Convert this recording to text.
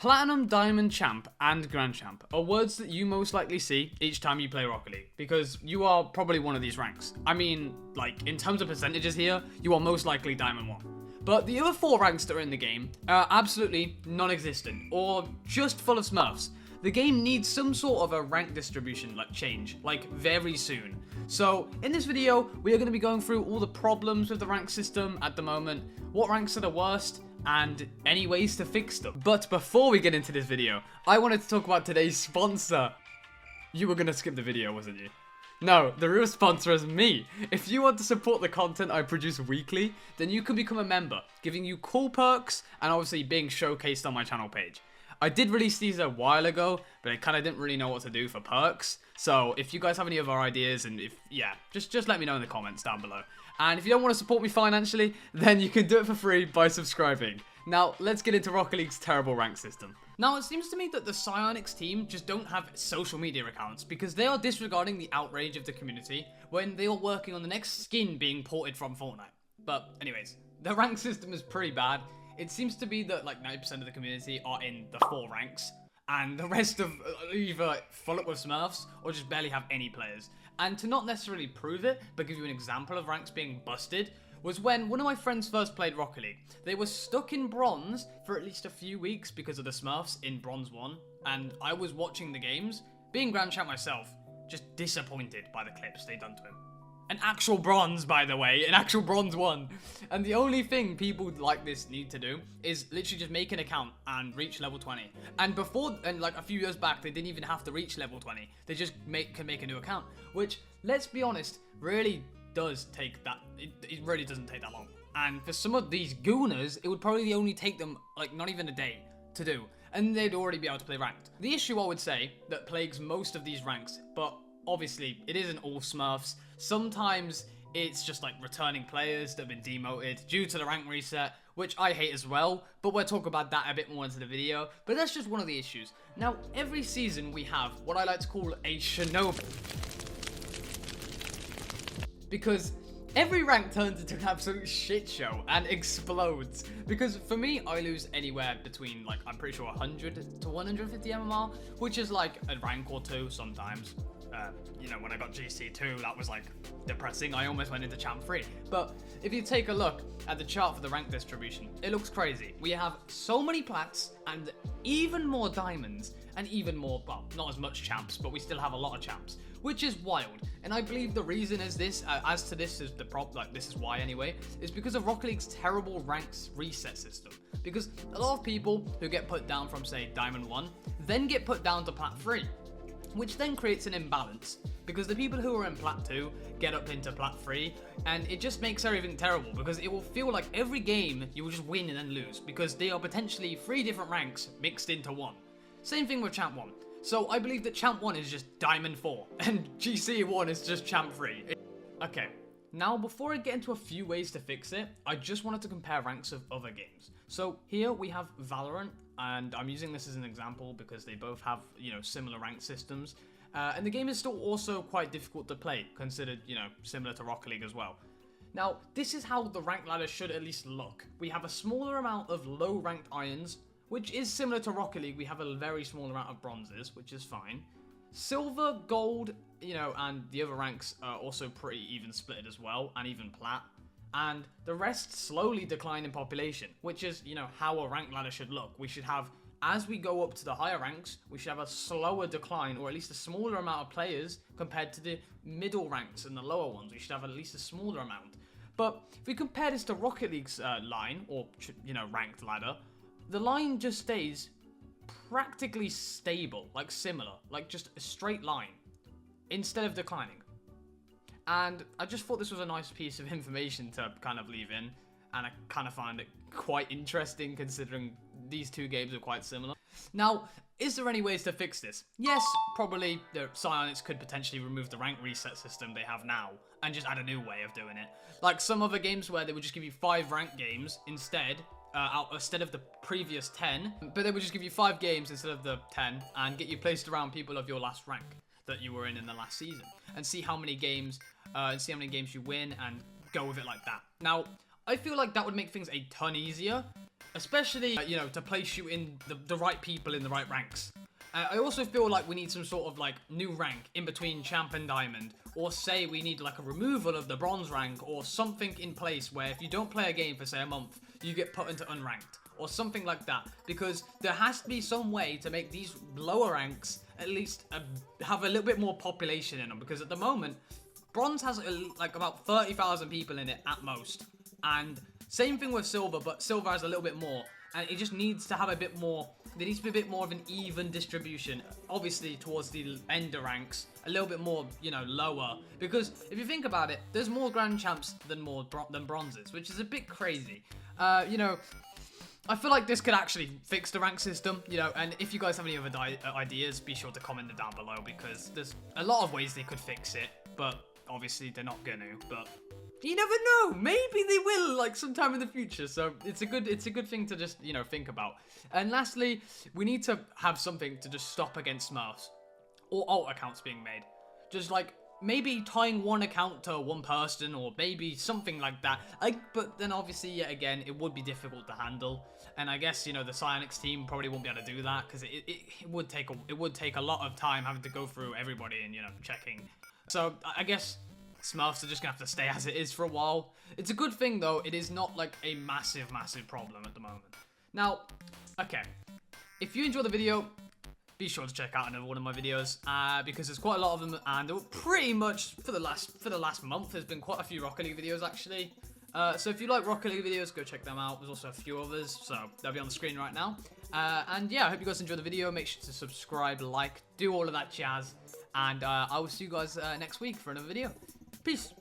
Platinum, Diamond Champ, and Grand Champ are words that you most likely see each time you play Rocket League, because you are probably one of these ranks. I mean, like, in terms of percentages here, you are most likely Diamond 1. But the other 4 ranks that are in the game are absolutely non-existent, or just full of smurfs. The game needs some sort of a rank distribution, like, change, like, very soon. So, in this video, we are going to be going through all the problems with the rank system at the moment, what ranks are the worst, and any ways to fix them. But before we get into this video, I wanted to talk about today's sponsor. You were going to skip the video, wasn't you? No, the real sponsor is me. If you want to support the content I produce weekly, then you can become a member, giving you cool perks and obviously being showcased on my channel page. I did release these a while ago, but I kind of didn't really know what to do for perks. So if you guys have any other ideas, and just let me know in the comments down below. And if you don't want to support me financially, then you can do it for free by subscribing. Now, let's get into Rocket League's terrible rank system. Now, it seems to me that the Psyonix team just don't have social media accounts because they are disregarding the outrage of the community when they are working on the next skin being ported from Fortnite. But anyways, the rank system is pretty bad. It seems to be that like 90% of the community are in the 4 ranks, and the rest of either full up with smurfs or just barely have any players. And to not necessarily prove it, but give you an example of ranks being busted, was when one of my friends first played Rocket League. They were stuck in bronze for at least a few weeks because of the smurfs in bronze 1, and I was watching the games, being Grand Champ myself, just disappointed by the clips they done to him. An actual bronze, by the way, an actual bronze 1. And the only thing people like this need to do is literally just make an account and reach level 20. And like a few years back, they didn't even have to reach level 20. They just can make a new account, which, let's be honest, really does take that, it really doesn't take that long. And for some of these gooners, it would probably only take them, like, not even a day to do. And they'd already be able to play ranked. The issue, I would say, that plagues most of these ranks, but obviously, it isn't all smurfs. Sometimes it's just like returning players that have been demoted due to the rank reset, which I hate as well, but we'll talk about that a bit more into the video. But that's just one of the issues. Now, every season we have what I like to call a shinobi, because every rank turns into an absolute shit show and explodes. Because for me, I lose anywhere between, like, I'm pretty sure 100 to 150 MMR, which is like a rank or 2 sometimes. You know, when I got GC2, that was, like, depressing. I almost went into Champ 3. But if you take a look at the chart for the rank distribution, it looks crazy. We have so many plats and even more diamonds and even more, well, not as much champs, but we still have a lot of champs, which is wild. And I believe the reason is this, this is why anyway, is because of Rocket League's terrible ranks reset system. Because a lot of people who get put down from, say, Diamond 1, then get put down to Plat 3. Which then creates an imbalance, because the people who are in Plat 2 get up into Plat 3, and it just makes everything terrible, because it will feel like every game you will just win and then lose, because they are potentially 3 different ranks mixed into 1. Same thing with Champ 1. So I believe that Champ 1 is just Diamond 4, and GC 1 is just Champ 3. Okay, now before I get into a few ways to fix it, I just wanted to compare ranks of other games. So here we have Valorant, and I'm using this as an example because they both have, you know, similar rank systems. And the game is still also quite difficult to play, considered, you know, similar to Rocket League as well. Now, this is how the rank ladder should at least look. We have a smaller amount of low-ranked irons, which is similar to Rocket League. We have a very small amount of bronzes, which is fine. Silver, gold, you know, and the other ranks are also pretty even split as well, and even plat. And the rest slowly decline in population, which is, you know, how a rank ladder should look. We should have, as we go up to the higher ranks, we should have a slower decline, or at least a smaller amount of players compared to the middle ranks and the lower ones. We should have at least a smaller amount. But if we compare this to Rocket League's line, or, you know, ranked ladder, the line just stays practically stable, like similar, like just a straight line, instead of declining. And I just thought this was a nice piece of information to kind of leave in, and I kind of find it quite interesting considering these 2 games are quite similar. Now, is there any ways to fix this? Yes, probably the Psyonix could potentially remove the rank reset system they have now and just add a new way of doing it. Like some other games where they would just give you 5 ranked games instead of the previous 10, but they would just give you 5 games instead of the 10 and get you placed around people of your last rank that you were in the last season, and see how many games you win and go with it like that. Now, I feel like that would make things a ton easier, especially, you know, to place you in the right people in the right ranks. I also feel like we need some sort of like new rank in between champ and diamond, or say we need like a removal of the bronze rank, or something in place where if you don't play a game for say a month, you get put into unranked, or something like that, because there has to be some way to make these lower ranks at least have a little bit more population in them, because at the moment, bronze has like about 30,000 people in it at most, and same thing with silver, but silver has a little bit more, and it just needs to have a bit more. There needs to be a bit more of an even distribution, obviously towards the ender ranks, a little bit more, you know, lower, because if you think about it, there's more grand champs than than bronzes, which is a bit crazy. You know, I feel like this could actually fix the rank system, you know, and if you guys have any other ideas, be sure to comment them down below, because there's a lot of ways they could fix it, but obviously they're not gonna, but you never know, maybe they will, like, sometime in the future, so it's a good thing to just, you know, think about. And lastly, we need to have something to just stop against Smurfs, or alt accounts being made. Just, like, maybe tying one account to one person, or maybe something like that. But then, obviously, yet again, it would be difficult to handle, and I guess, you know, the Psyonix team probably won't be able to do that, because it would take a lot of time having to go through everybody and, you know, checking. So, I guess Smurfs are just gonna have to stay as it is for a while. It's a good thing though, it is not like a massive problem at the moment. Now, okay, if you enjoyed the video, be sure to check out another one of my videos, because there's quite a lot of them, and they were pretty much for the last month. There's been quite a few Rocket League videos actually. So if you like Rocket League videos, go check them out. There's also a few others, so they'll be on the screen right now. And yeah, I hope you guys enjoyed the video. Make sure to subscribe, like, do all of that jazz, and I will see you guys next week for another video. Peace.